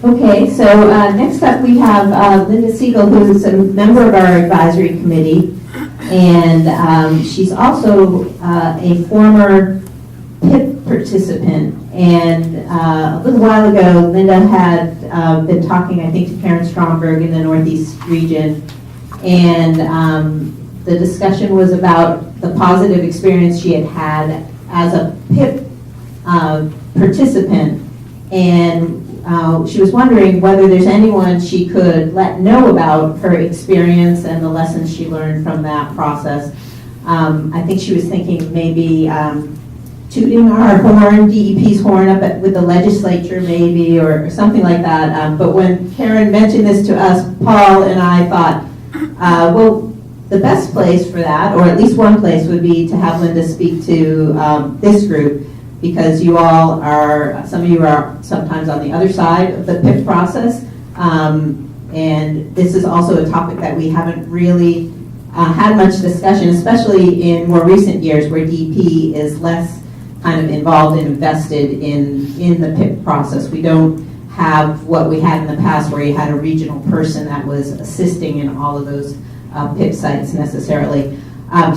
Okay, so next up we have Linda Segal, who's a member of our advisory committee, and she's also a former PIP participant. And a little while ago, Linda had been talking, I think, to Karen Stromberg in the Northeast region, and the discussion was about the positive experience she had had as a PIP participant, and she was wondering whether there's anyone she could let know about her experience and the lessons she learned from that process. I think she was thinking maybe tooting our horn, DEP's horn up with the legislature maybe, or something like that. But when Karen mentioned this to us, Paul and I thought, well, the best place for that, or at least one place, would be to have Linda speak to this group, because you all are, some of you are sometimes on the other side of the PIP process, and this is also a topic that we haven't really had much discussion, especially in more recent years where DEP is less kind of involved and invested in the PIP process. We don't have what we had in the past where you had a regional person that was assisting in all of those PIP sites necessarily.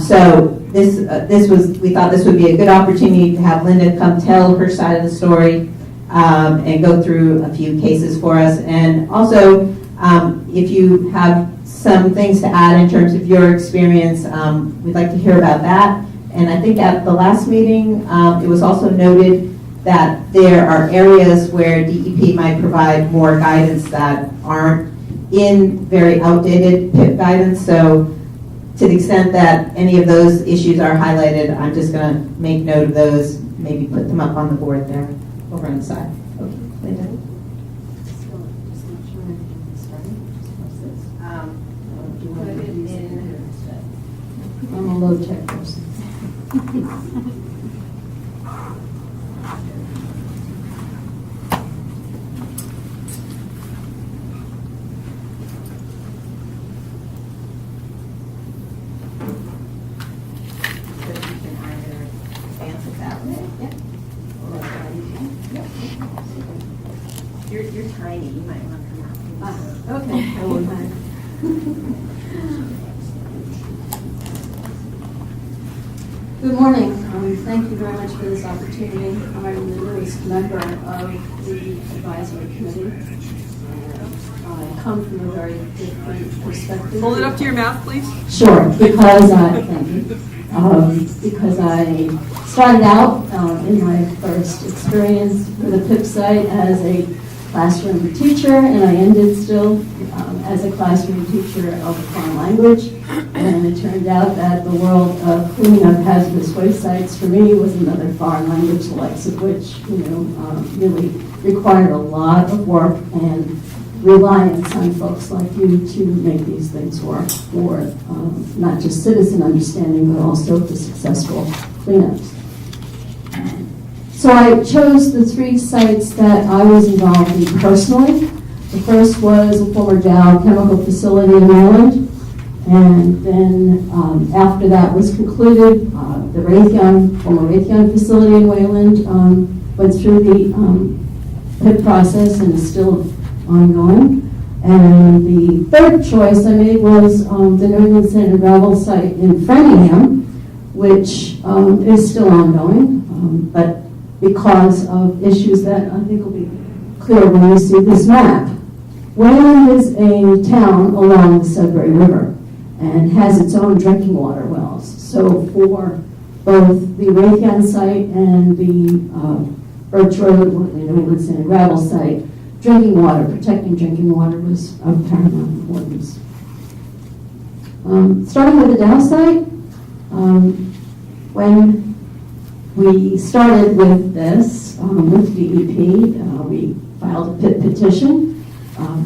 So we thought this would be a good opportunity to have Linda come tell her side of the story and go through a few cases for us. And also, if you have some things to add in terms of your experience, we'd like to hear about that. And I think at the last meeting, it was also noted that there are areas where DEP might provide more guidance that aren't in very outdated PIP guidance. So to the extent that any of those issues are highlighted, I'm just going to make note of those, maybe put them up on the board there, over on the side. Okay, Linda. I'm a low tech person. You're tiny. You might want to come out. Okay, I won't mind. Good morning. Thank you very much for this opportunity. I'm the newest member of the advisory committee. I come from a very different perspective. Hold it up to your mouth, please. Sure, because I started out in my first experience with a PIP site as a classroom teacher, and I ended still as a classroom teacher of a foreign language. And it turned out that the world of cleaning up hazardous waste sites for me was another foreign language, the likes of which really required a lot of work and reliance on folks like you to make these things work for not just citizen understanding, but also for successful cleanups. So I chose the 3 sites that I was involved in personally. The first was a former Dow chemical facility in Maryland, and then after that was concluded, the former Raytheon facility in Wayland went through the PIP process and is still ongoing. And the third choice I made was the New England Sand and Gravel site in Framingham, which is still ongoing, but because of issues that I think will be clear when you see this map. Wayland is a town along the Sudbury River and has its own drinking water wells. So for both the Raytheon site and the Birch Road, the New England Sand and Gravel site, protecting drinking water was of paramount importance. Starting with the Dow site, when we started with this, with DEP, we filed a PIP petition,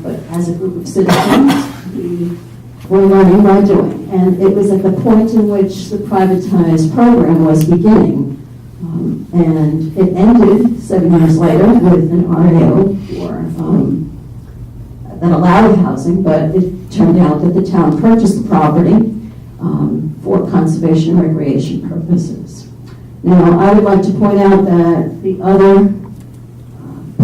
but as a group of citizens, we were learning by doing. And it was at the point in which the privatized program was beginning. And it ended 7 years later with an RAO that allowed housing, but it turned out that the town purchased the property for conservation and recreation purposes. Now, I would like to point out that the other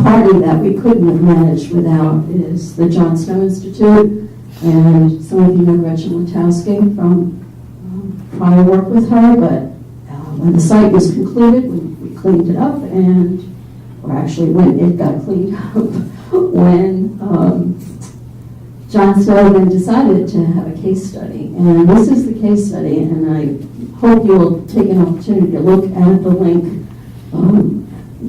party that we couldn't have managed without is the John Snow Institute, and some of you know Gretchen Latowski from prior work with her, but when the site was concluded, we cleaned it up, or actually when it got cleaned up, when John Snow then decided to have a case study. And this is the case study, and I hope you'll take an opportunity to look at the link,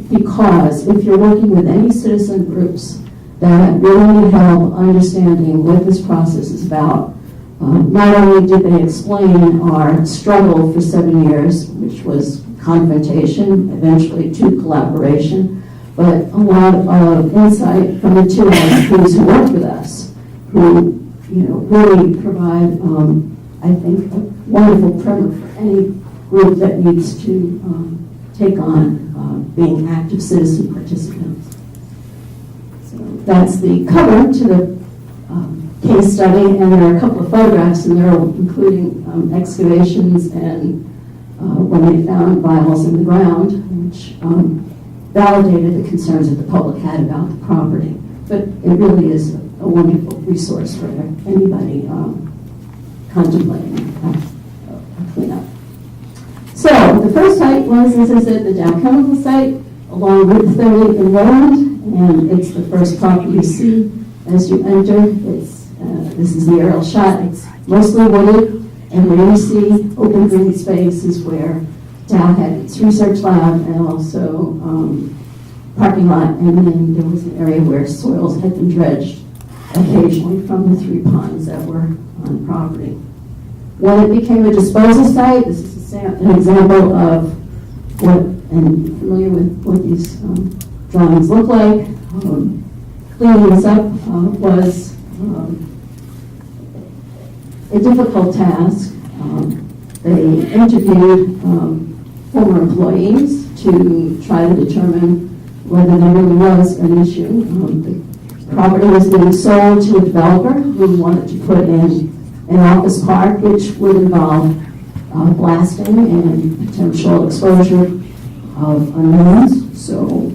because if you're working with any citizen groups that really need help understanding what this process is about, not only did they explain our struggle for 7 years, which was confrontation, eventually to collaboration, but a lot of insight from the two ISPs who worked with us, who really provide, I think, a wonderful primer for any group that needs to take on being active citizen participants. So that's the cover to the case study, and there are a couple of photographs in there, including excavations and when they found vials in the ground, which validated the concerns that the public had about the property. But it really is a wonderful resource for anybody contemplating a cleanup. So the first site was, as I said, the Dow Chemical site along Route 30 in Roland, and it's the first property you see as you enter. This is the aerial shot. It's mostly wooded, and where you see open green space is where Dow had its research lab and also parking lot, and then there was an area where soils had been dredged occasionally from the 3 ponds that were on the property. When it became a disposal site, this is an example of what, and you're familiar with what these drawings look like. Cleaning this up was a difficult task. They interviewed former employees to try to determine whether there really was an issue. The property was being sold to a developer who wanted to put in an office park, which would involve blasting and potential exposure of unknowns. So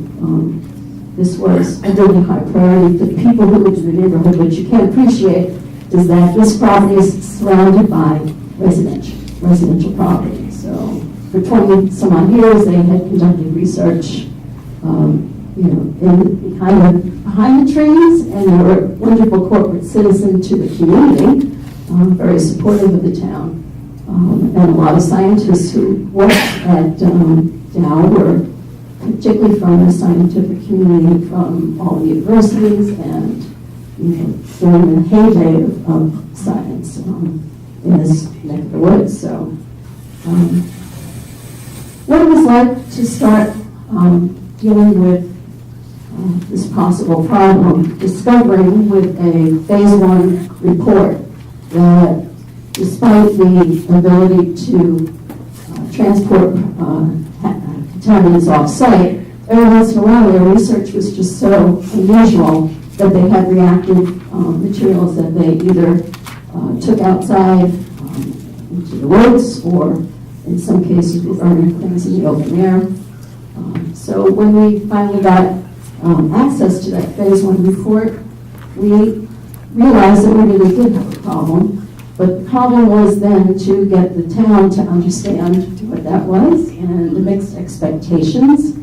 this was a really high priority for the people who live in the neighborhood. What you can't appreciate is that this property is surrounded by residential property. So for 20 some odd years, they had conducted research behind the trees, and they were a wonderful corporate citizen to the community, very supportive of the town. And a lot of scientists who worked at Dow were particularly from the scientific community from all the universities and during the heyday of science in this neck of the woods. So what it was like to start dealing with this possible problem, discovering with a phase 1 report that despite the ability to transport contaminants off-site, every once in a while their research was just so unusual that they had reactive materials that they either took outside into the woods, or in some cases were burning things in the open air. So when we finally got access to that phase 1 report, we realized that we really did have a problem. But the problem was then to get the town to understand what that was and the mixed expectations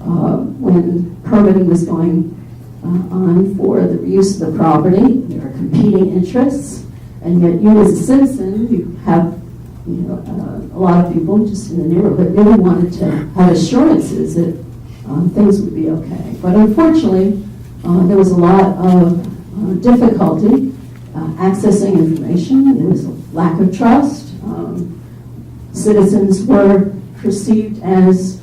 when permitting was going on for the reuse of the property. There are competing interests, and yet you as a citizen, you have a lot of people just in the neighborhood really wanted to have assurances that things would be okay. But unfortunately, there was a lot of difficulty accessing information. There was a lack of trust. Citizens were perceived as,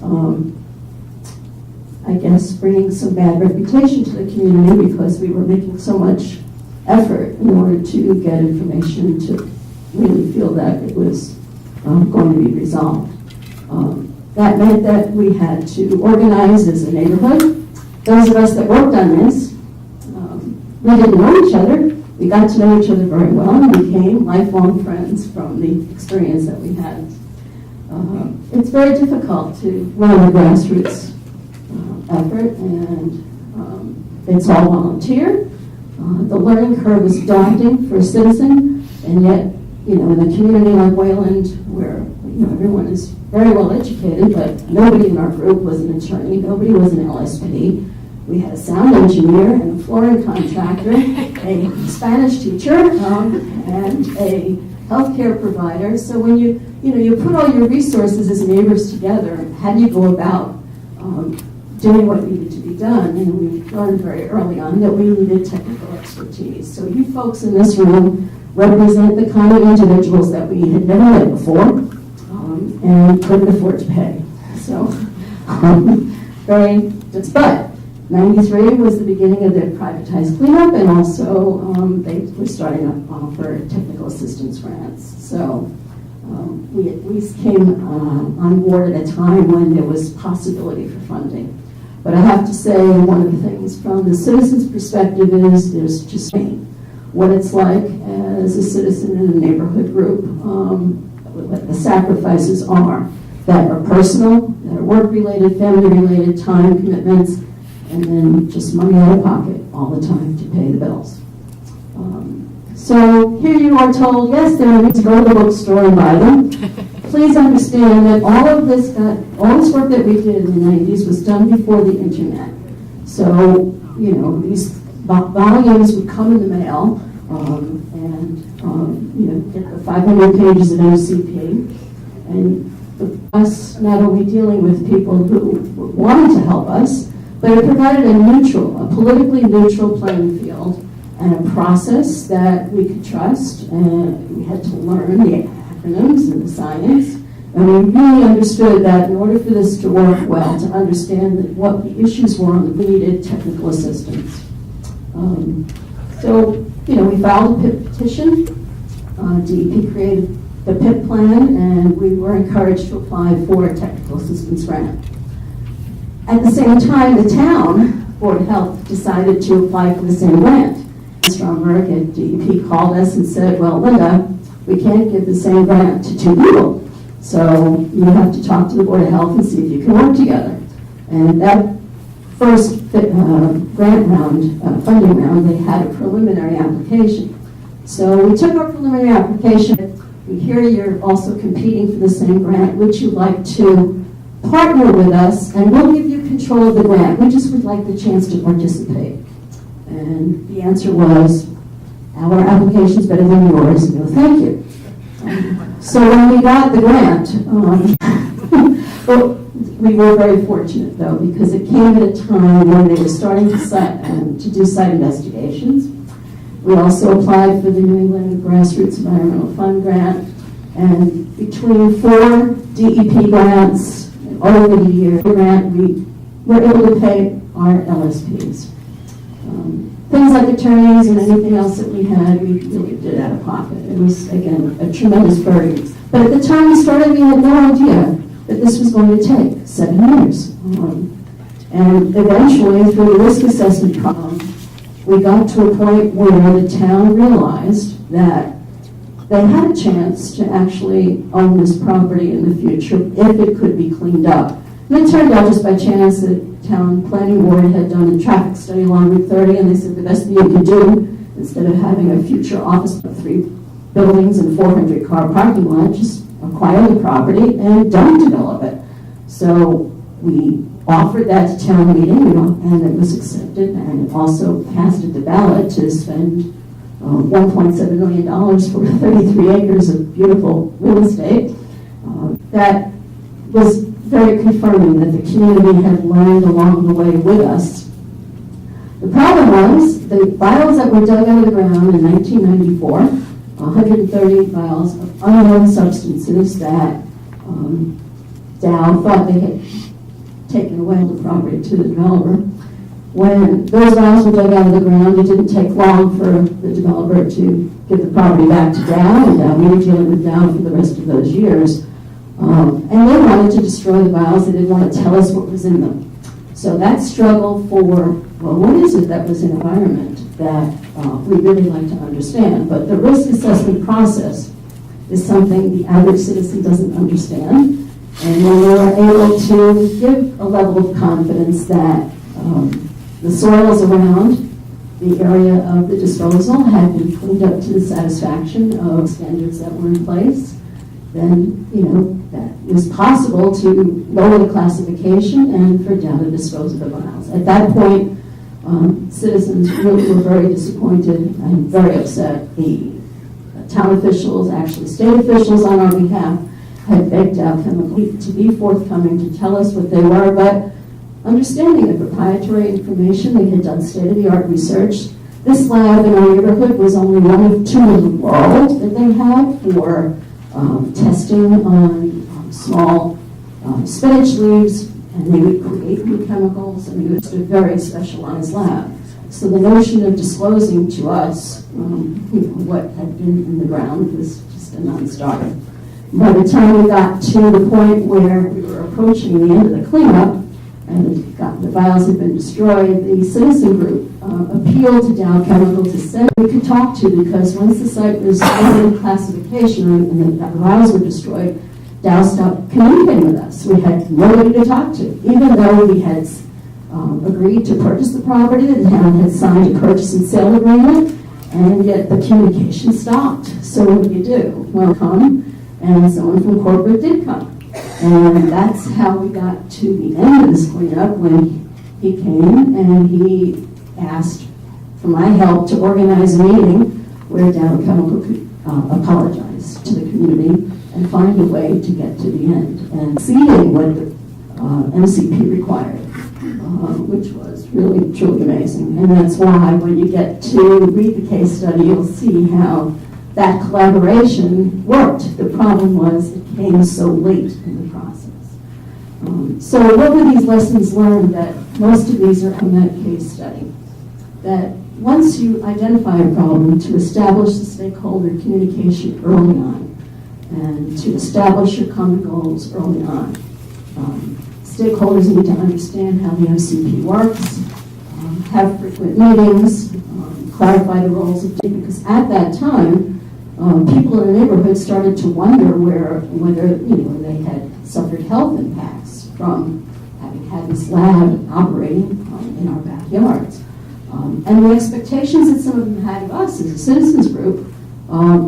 I guess, bringing some bad reputation to the community because we were making so much effort in order to get information to really feel that it was going to be resolved. That meant that we had to organize as a neighborhood. Those of us that worked on this, we didn't know each other. We got to know each other very well and became lifelong friends from the experience that we had. It's very difficult to run a grassroots effort, and It's all volunteer. The learning curve is daunting for a citizen, and yet, you know, in a community like Wayland, where, you know, everyone is very well educated, but nobody in our group was an attorney, nobody was an LSP. We had a sound engineer and a flooring contractor, a Spanish teacher, and a healthcare provider. So when you put all your resources as neighbors together, how do you go about doing what needed to be done? And we learned very early on that we needed technical expertise. So you folks in this room represent the kind of individuals that we had never met before and couldn't afford to pay. So but 93 was the beginning of the privatized cleanup, and also they were starting to offer technical assistance grants. So we at least came on board at a time when there was possibility for funding. But I have to say, one of the things from the citizen's perspective is there's just what it's like as a citizen in a neighborhood group, what the sacrifices are that are personal, that are work-related, family-related, time commitments, and then just money out of pocket all the time to pay the bills. So here you are told, yes, there are to go to the bookstore and buy them. Please understand that all this work that we did in the 90s was done before the internet. So, you know, these volumes would come in the mail, and you know, get the 500 pages of MCP, and us not only dealing with people who wanted to help us, but it provided a politically neutral playing field and a process that we could trust, and we had to learn the acronyms and the science, and we really understood that in order for this to work well, to understand that what the issues were, we needed technical assistance. So, you know, we filed a PIP petition. DEP created the PIP plan, and we were encouraged to apply for a technical assistance grant. At the same time, the town Board of Health decided to apply for the same grant. Stromberg at DEP called us and said, well, Linda, we can't give the same grant to two people. So you have to talk to the Board of Health and see if you can work together. And that first grant round, funding round, they had a preliminary application. So we took our preliminary application. We hear you're also competing for the same grant. Would you like to partner with us, and we'll give you control of the grant. We just would like the chance to participate. And the answer was, our application's better than yours. And go, thank you. So when we got the grant, well, we were very fortunate, though, because it came at a time when they were starting to do site investigations. We also applied for the New England Grassroots Environmental Fund grant, and between 4 DEP grants over the year grant, we were able to pay our LSPs. Things like attorneys and anything else that we had, we really did out of pocket. It was, again, a tremendous burden. But at the time we started, we had no idea that this was going to take 7 years. And eventually, through the risk assessment problem, we got to a point where the town realized that they had a chance to actually own this property in the future if it could be cleaned up. And it turned out just by chance that town planning board had done a traffic study along Route 30, and they said the best thing you could do, instead of having a future office of 3 buildings and 400-car parking lot, just acquire the property and don't develop it. So we offered that to town meeting, and it was accepted, and it also passed at the ballot to spend $1.7 million for 33 acres of beautiful real estate. That was very confirming that the community had learned along the way with us. The problem was the vials that were dug out of the ground in 1994, 130 vials of unknown substances that Dow thought they had taken away the property to the developer. When those vials were dug out of the ground, it didn't take long for the developer to give the property back to Dow, and we were dealing with Dow for the rest of those years. And they wanted to destroy the vials. They didn't want to tell us what was in them. So that struggle for, well, what is it that was in environment that we really like to understand? But the risk assessment process is something the average citizen doesn't understand. And when we were able to give a level of confidence that The soils around the area of the disposal had been cleaned up to the satisfaction of standards that were in place. Then, that it was possible to lower the classification and for down to dispose of the vials. At that point, citizens really were very disappointed and very upset. The town officials, actually state officials on our behalf, had begged Dow Chemical to be forthcoming to tell us what they were, but understanding the proprietary information, they had done state-of-the-art research. This lab in our neighborhood was only one of 2 in the world that they had for testing on small spinach leaves, and they would create new chemicals, and it was a very specialized lab. So the notion of disclosing to us what had been in the ground was just a non-starter. By the time we got to the point where we were approaching the end of the cleanup, and the vials had been destroyed, the citizen group appealed to Dow Chemical to send we could talk to, because once the site was in classification and the vials were destroyed, Dow stopped communicating with us. We had nobody to talk to, even though we had agreed to purchase the property. The town had signed a purchase and sale agreement, and yet the communication stopped. So what do? Well, come, and someone from corporate did come. And that's how we got to the end of this cleanup, when he came and he asked for my help to organize a meeting where Dow Chemical could apologize to the community and find a way to get to the end, and exceeding what the MCP required, which was really, truly amazing. And that's why when you get to read the case study, you'll see how that collaboration worked. The problem was it came so late in the process. So what were these lessons learned? That most of these are from that case study. That once you identify a problem, to establish the stakeholder communication early on, and to establish your common goals early on. Stakeholders need to understand how the MCP works, have frequent meetings, clarify the roles of data, because at that time, people in the neighborhood started to wonder whether they had suffered health impacts from having had this lab operating in our backyards. And the expectations that some of them had of us as a citizens group,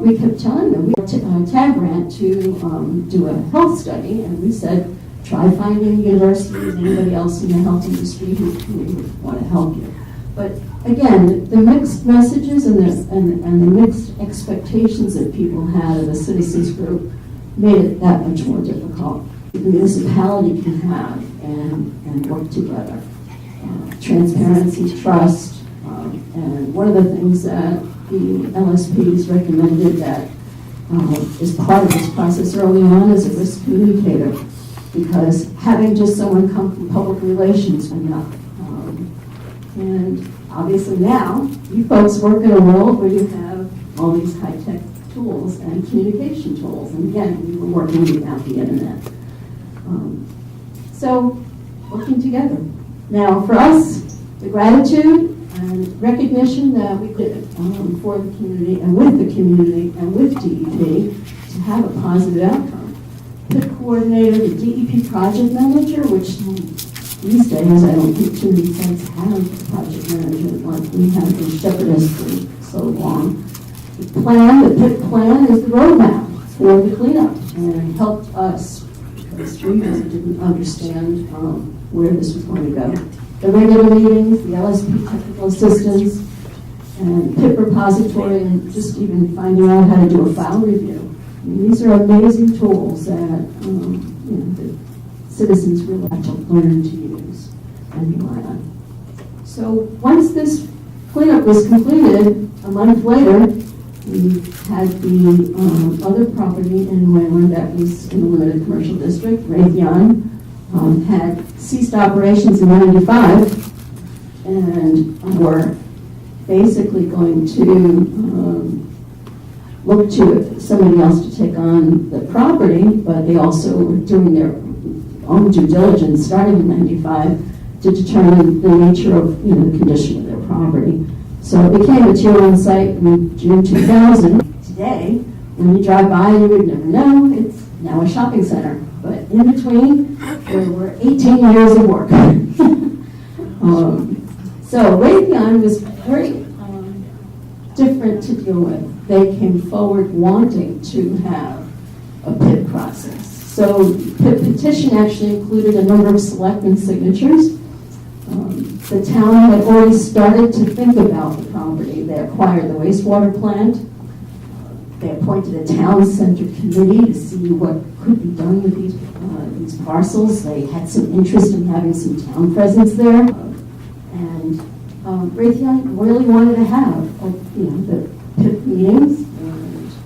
we kept telling them, we had a TAG grant to do a health study, and we said, try finding universities and anybody else in the health industry who would want to help you. But again, the mixed messages and the mixed expectations that people had of the citizens group made it that much more difficult. The municipality can have and work together. Transparency, trust, and one of the things that the LSPs recommended that is part of this process early on is a risk communicator, because having just someone come from public relations is enough. And obviously now, you folks work in a world where you have all these high-tech tools and communication tools. And again, we were working without the internet. So, working together. Now, for us, the gratitude and recognition that we did for the community and with the community and with DEP to have a positive outcome. PIP coordinator, the DEP project manager, which these days I don't think too many sites have a project manager like we have in Shepherdess for so long. The PIP plan is the roadmap for the cleanup, and it helped us because we really didn't understand where this was going to go. The regular meetings, the LSP technical assistance, and PIP repository, and just even finding out how to do a file review. I mean, these are amazing tools that the citizens really have to learn to use and rely on. So once this cleanup was completed, a month later, we had the other property in Wayland that was in the limited commercial district, Raytheon, had ceased operations in '95 and were basically going to look to somebody else to take on the property, but they also were doing their own due diligence starting in '95 to determine the nature of the condition of their property. So it became a tier 1 site in June 2000. Today, when you drive by, you would never know, it's now a shopping center. But in between, there were 18 years of work. So Raytheon was very different to deal with. They came forward wanting to have a PIP process. So the PIP petition actually included a number of selectmen signatures. The town had already started to think about the property. They acquired the wastewater plant. They appointed a town-centered committee to see what could be done with these parcels. They had some interest in having some town presence there. And Raytheon really wanted to have the PIP meetings.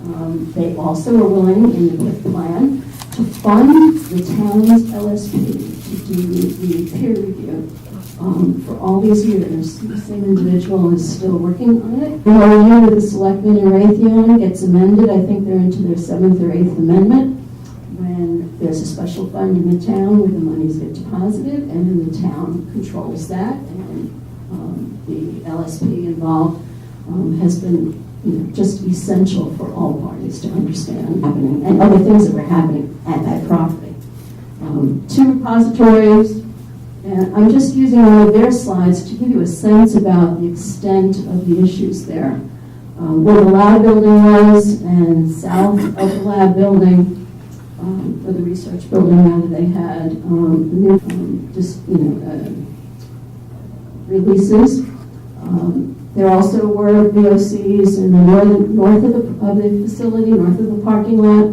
And they also were willing in the PIP plan to fund the town's LSP to do the peer review. For all these years, the same individual is still working on it. The MOU with the selectmen in Raytheon gets amended. I think they're into their 7th or 8th amendment, when there's a special fund in the town where the monies get deposited, and then the town controls that, and the LSP involved has been just essential for all parties to understand happening, and other things that were happening at that property. 2 repositories. And I'm just using one of their slides to give you a sense about the extent of the issues there. Where the lab building was, and south of the lab building, or the research building now that they had, releases. There also were VOCs in the north of the facility, north of the parking lot.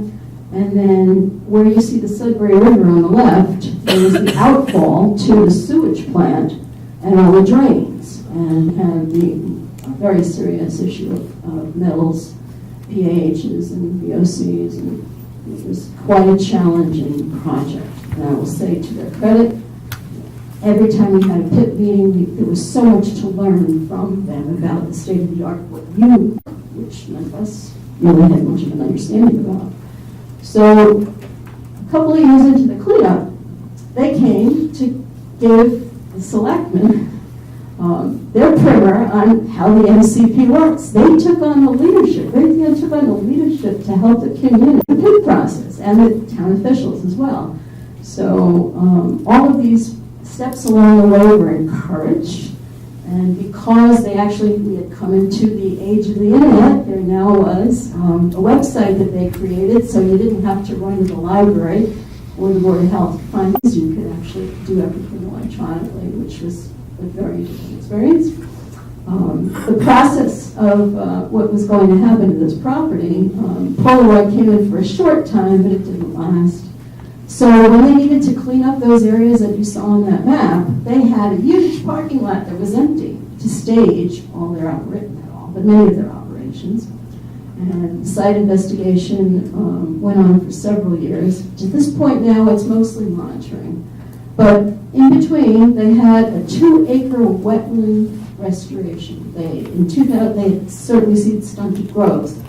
And then where you see the Sudbury River on the left, there was the outfall to the sewage plant and all the drains, and had the very serious issue of metals, pHs, and VOCs, and it was quite a challenging project. And I will say, to their credit, every time we had a PIP meeting, there was so much to learn from them about the state of the art, which none of us really had much of an understanding about. So a couple of years into the cleanup, they came to give the selectmen their primer on how the MCP works. They took on the leadership. Raytheon took on the leadership to help the community, the PIP process, and the town officials as well. So all of these steps along the way were encouraged. And because we had come into the age of the internet, there now was a website that they created, so you didn't have to run to the library or the Board of Health to find this. You could actually do everything electronically, which was a very different experience. The process of what was going to happen to this property, Polaroid came in for a short time, but it didn't last. So when they needed to clean up those areas that you saw on that map, they had a huge parking lot that was empty to stage many of their operations. And site investigation went on for several years. To this point now, it's mostly monitoring. But in between, they had a 2-acre wetland restoration. They had certainly seen stunted growth.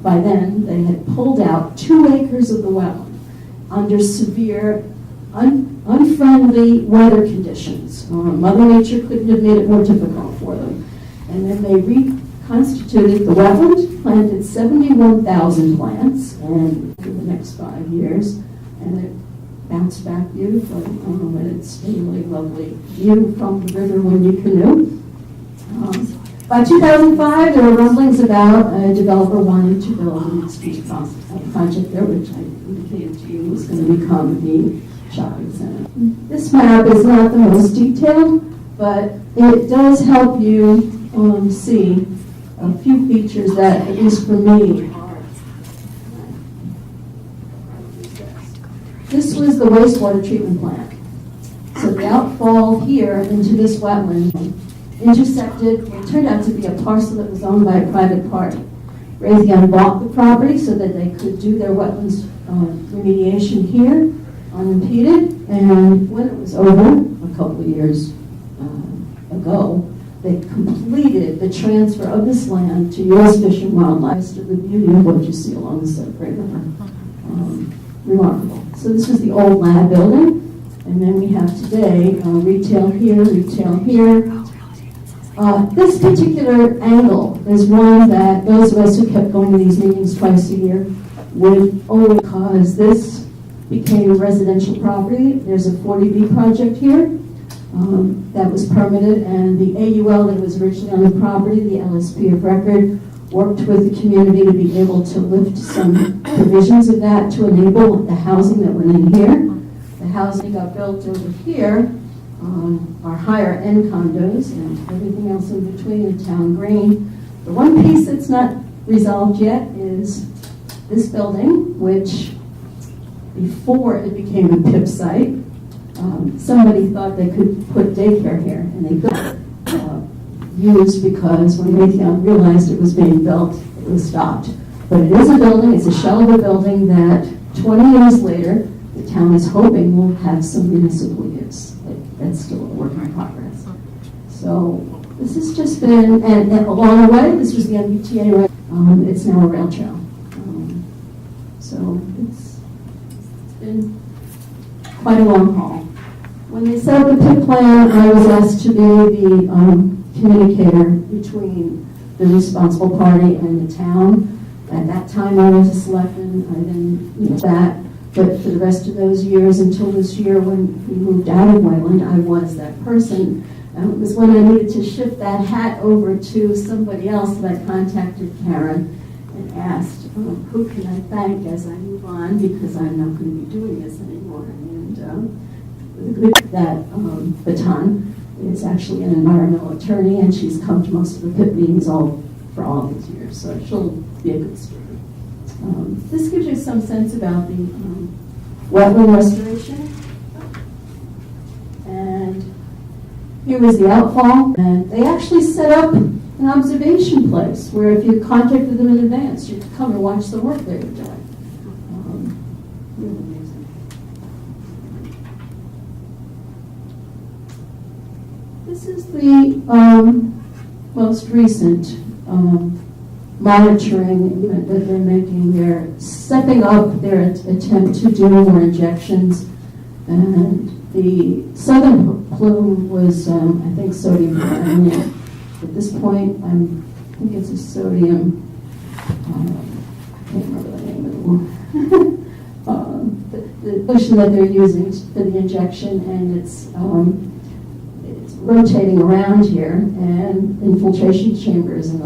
By then, they had pulled out 2 acres of the wetland under severe, unfriendly weather conditions. Mother Nature couldn't have made it more difficult for them. And then they reconstituted the wetland, planted 71,000 plants, and for the next 5 years, and it bounced back beautifully. And it's a really lovely view from the river when you canoe. By 2005, there were rumblings about a developer wanting to build a mixed-use project there, which I indicated to you was going to become the shopping center. This map is not the most detailed, but it does help you see a few features that, at least for me, are. This was the wastewater treatment plant. So the outfall here into this wetland intersected what turned out to be a parcel that was owned by a private party. Raytheon bought the property so that they could do their wetlands remediation here unimpeded, and when it was over a couple of years ago, they completed the transfer of this land to U.S. Fish and Wildlife to the beauty of what you see along the Sudbury River. Remarkable. So this was the old lab building, and then we have today retail here, retail here. This particular angle is one that those of us who kept going to these meetings twice a year would only cause this became residential property. There's a 40B project here. that was permitted, and the AUL that was originally on the property, the LSP of record, worked with the community to be able to lift some provisions of that to enable the housing that went in here. The housing got built over here, are higher end condos and everything else in between, the town green. The one piece that's not resolved yet is this building, which before it became a PIP site, somebody thought they could put daycare here, and they could use because when Raytheon realized it was being built, it was stopped. But it is a building, it's a shell of a building that 20 years later, the town is hoping will have some municipal use. That's still a work in progress. So this has just been, and along the way, this was the MBTA, right? It's now a rail trail. So it's been quite a long haul. When they set up the PIP plan, I was asked to be the communicator between the responsible party and the town. At that time, I was a selectman. I didn't that. But for the rest of those years, until this year when we moved out of Wayland, I was that person. It was when I needed to shift that hat over to somebody else that I contacted Karen and asked, who can I thank as I move on, because I'm not going to be doing this anymore. And that baton is actually an environmental attorney, and she's come to most of the PIP meetings for all these years, so she'll be a good story. This gives you some sense about the wetland restoration. And here was the outfall, and they actually set up an observation place where if you contacted them in advance, you could come and watch the work they were doing. Really amazing. This is the most recent monitoring that they're making. They're stepping up their attempt to do more injections, and the southern plume was, I think, sodium chloride. At this point, I think it's a sodium, I can't remember the name of the solution that they're using for the injection, and it's rotating around here, and infiltration chambers and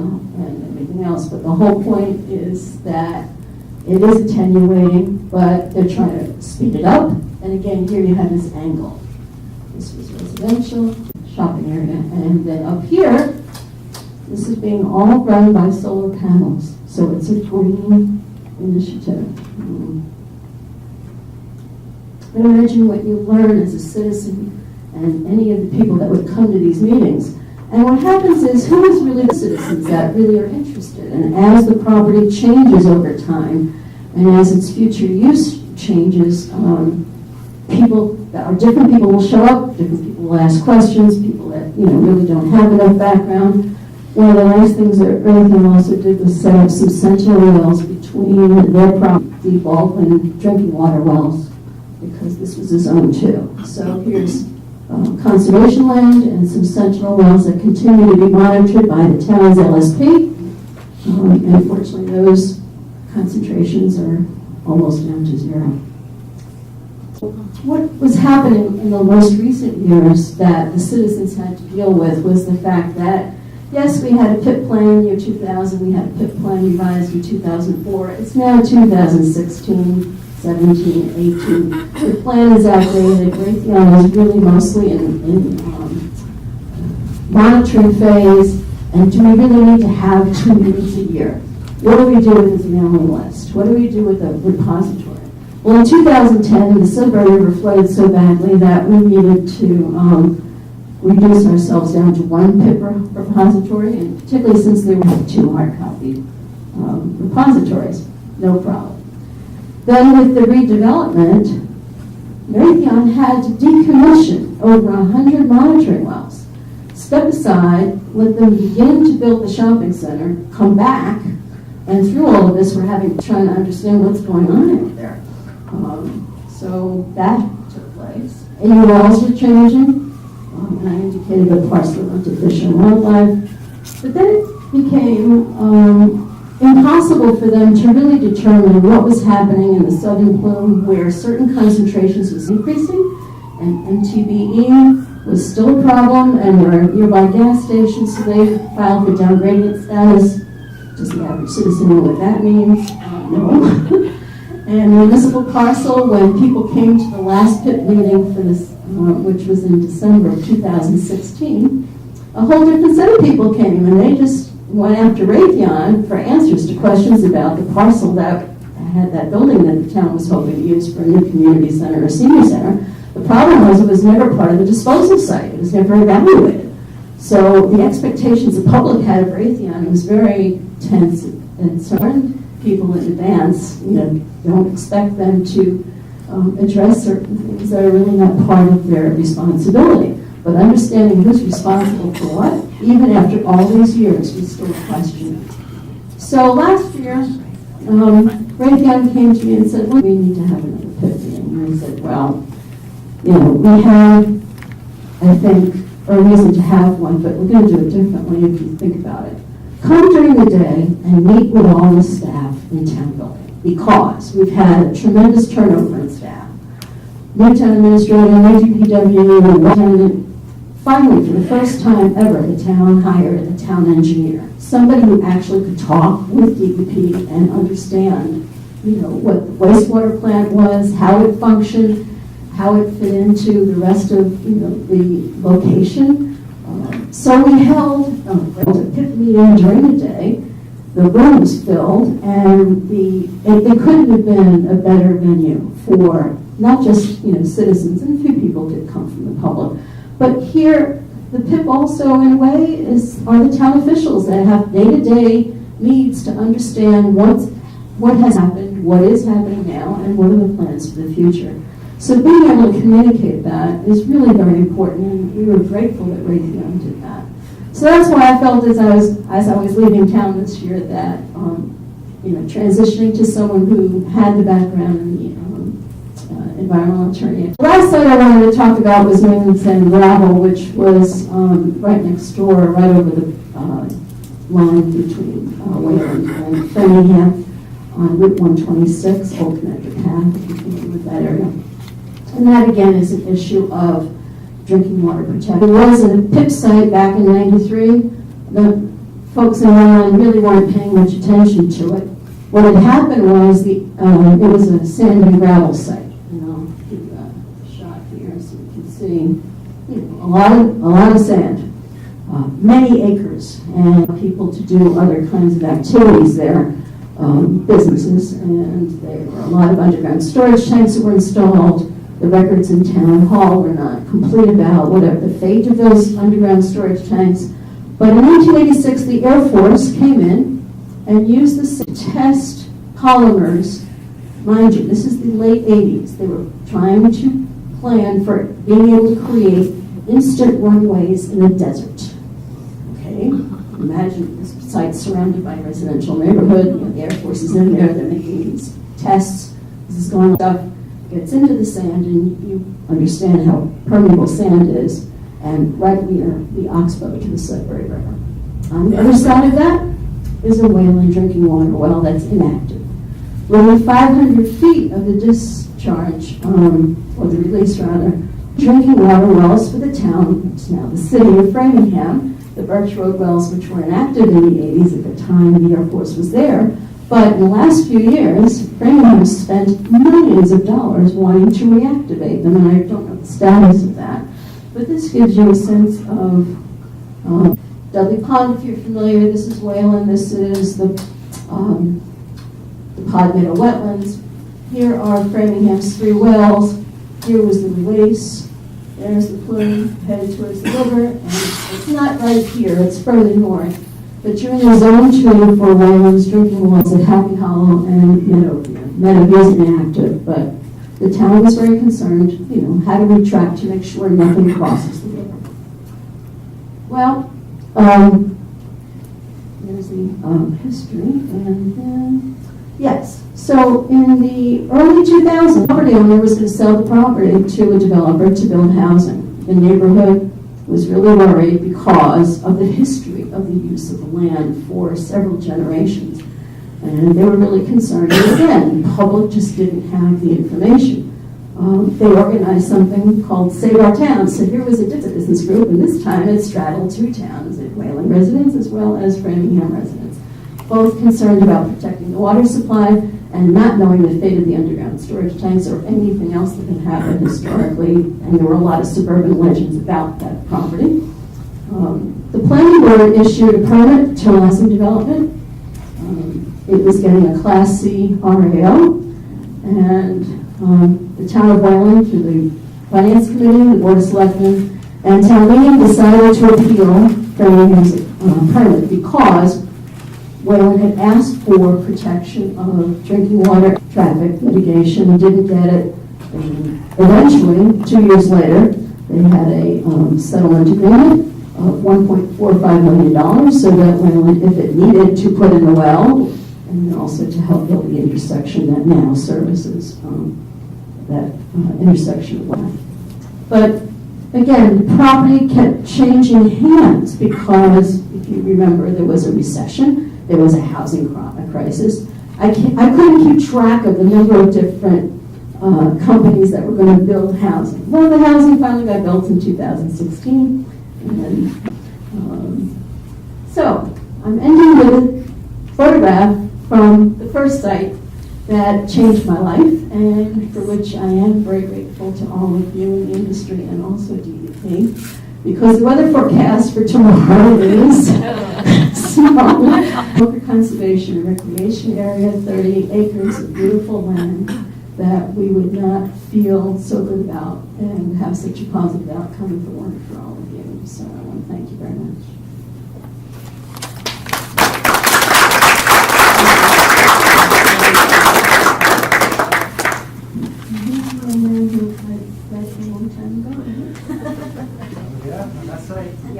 everything else. But the whole point is that it is attenuating, but they're trying to speed it up. And again, here you have this angle. This was residential, shopping area, and then up here, this is being all run by solar panels. So it's a green initiative. But imagine what you learn as a citizen and any of the people that would come to these meetings. And what happens is, who is really the citizens that really are interested? And as the property changes over time, and as its future use changes, different people will show up, different people will ask questions, people that really don't have enough background. One of the nice things that Raytheon also did was set up some sentinel wells between their property, deep and drinking water wells, because this was a zone too. So here's conservation land and some sentinel wells that continue to be monitored by the town's LSP. And unfortunately, those concentrations are almost down to zero. What was happening in the most recent years that the citizens had to deal with was the fact that, yes, we had a PIP plan in year 2000, we had a PIP plan revised in 2004. It's now 2016. 17, 18. The plan is outdated. Raytheon is really mostly in monitoring phase. And do we really need to have 2 meetings a year? What do we do with the mailing list? What do we do with the repository? Well, in 2010, the Silver River flooded so badly that we needed to reduce ourselves down to 1 PIP repository, and particularly since there were 2 hard copy repositories, no problem. Then with the redevelopment, Raytheon had to decommission over 100 monitoring wells, step aside, let them begin to build the shopping center, come back, and through all of this, we're trying to understand what's going on out there. So that took place. AULs were changing, and I indicated the parcel went to Fish and Wildlife. But then it became impossible for them to really determine what was happening in the southern plume, where certain concentrations was increasing, and MTBE was still a problem, and there are nearby gas stations, so they filed for downgradient status. Does the average citizen know what that means? No. And municipal parcel, when people came to the last PIP meeting for this, which was in December of 2016, a whole different set of people came, and they just went after Raytheon for answers to questions about the parcel that had that building that the town was hoping to use for a new community center or senior center. The problem was it was never part of the disposal site. It was never evaluated. So the expectations the public had of Raytheon was very tense and certain people in advance, don't expect them to address certain things that are really not part of their responsibility. But understanding who's responsible for what, even after all these years, we still question it. So last year, Raytheon came to me and said, well, we need to have another PIP meeting. And I said, well, we have, I think, a reason to have one, but we're going to do it differently if you think about it. Come during the day and meet with all the staff in town building, because we've had a tremendous turnover in staff. New town administrator, new DPW, finally, for the first time ever, the town hired a town engineer, somebody who actually could talk with DEP and understand, what the wastewater plant was, how it functioned, how it fit into the rest of, the location. So we held a PIP meeting during the day. The room was filled, and it couldn't have been a better venue for not just citizens, and a few people did come from the public, but here the PIP also, in a way, are the town officials that have day-to-day needs to understand what has happened, what is happening now, and what are the plans for the future. So being able to communicate that is really very important, and we were grateful that Raytheon did that. So that's why I felt as I was leaving town this year that transitioning to someone who had the background in the environmental attorney. The last site I wanted to talk about was New England Sand and Gravel, which was right next door, right over the line between Wayland and Framingham on Route 126, Old Connector Path, if you're familiar with that area. And that, again, is an issue of drinking water protection. It was a PIP site back in '93. The folks in Wayland really weren't paying much attention to it. What had happened was it was a sand and gravel site. Give you a shot here so you can see a lot of sand, many acres, and people to do other kinds of activities there, businesses, and there were a lot of underground storage tanks that were installed. The records in town hall were not complete about whatever the fate of those underground storage tanks. But in 1986, the Air Force came in and used this to test polymers. Mind you, this is the late 80s. They were trying to plan for being able to create instant runways in a desert. Okay? Imagine this site surrounded by a residential neighborhood. The Air Force is in there. They're making these tests. This is going on. Stuff gets into the sand, and you understand how permeable sand is, and right near the Oxbow to the Sudbury River. On the other side of that is a Wayland drinking water well that's inactive. Within 500 feet of the discharge, or the release rather, drinking water wells for the town, it's now the city of Framingham, the Birch Road wells, which were inactive in the 80s at the time the Air Force was there. But in the last few years, Framingham spent millions of dollars wanting to reactivate them, and I don't know the status of that. But this gives you a sense of Dudley Pond, if you're familiar. This is Wayland. This is the Pod Meadow wetlands. Here are Framingham's 3 wells. Here was the release. There's the plume headed towards the river, and it's not right here. It's further north. But you're in the zone 2 for Wayland's drinking wells at Happy Hollow and Meadow is inactive, but the town was very concerned, how do we track to make sure nothing crosses the river? Well, there's the history, and then, yes. So in the early 2000s, the property owner was going to sell the property to a developer to build housing. The neighborhood was really worried because of the history of the use of the land for several generations. And they were really concerned. And again, the public just didn't have the information. they organized something called Save Our Town. So here was a citizens group, and this time it straddled two towns, Wayland residents as well as Framingham residents, both concerned about protecting the water supply and not knowing the fate of the underground storage tanks or anything else that had happened historically. And there were a lot of suburban legends about that property. The planning board issued a permit to housing development. It was getting a Class C RAO, and the town of Wayland, through the finance committee, the board of selectmen, and town meeting decided to appeal Framingham's permit because Wayland had asked for protection of drinking water traffic mitigation and didn't get it. And eventually, 2 years later, they had a settlement agreement of $1.45 million so that Wayland, if it needed to put in a well, and also to help build the intersection that now services that intersection of Wayland. But again, the property kept changing hands because, if you remember, there was a recession. There was a housing crisis. I couldn't keep track of the number of different companies that were going to build housing. Well, the housing finally got built in 2016. And so I'm ending with a photograph from the first site that changed my life and for which I am very grateful to all of you in the industry and also DEP, because the weather forecast for tomorrow is small. Worker conservation and recreation area, 30 acres of beautiful land that we would not feel so good about and have such a positive outcome if it weren't for all of you. So I want to thank you very much.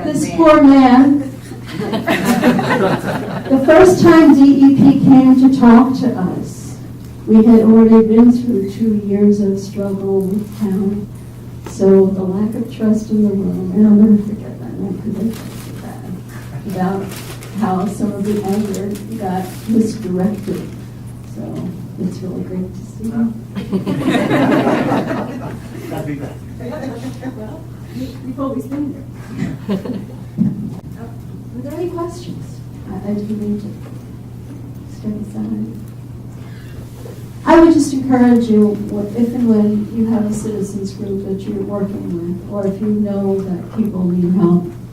This poor man, the first time DEP came to talk to us, we had already been through 2 years of struggle with town. So the lack of trust in the room, and I'll never forget that night because I felt so bad about how some of the anger got misdirected. So it's really great to see you. Well, you've always been there. Are there any questions? I didn't mean to step aside. I would just encourage you, if and when you have a citizens group that you're working with, or if you know that people need help,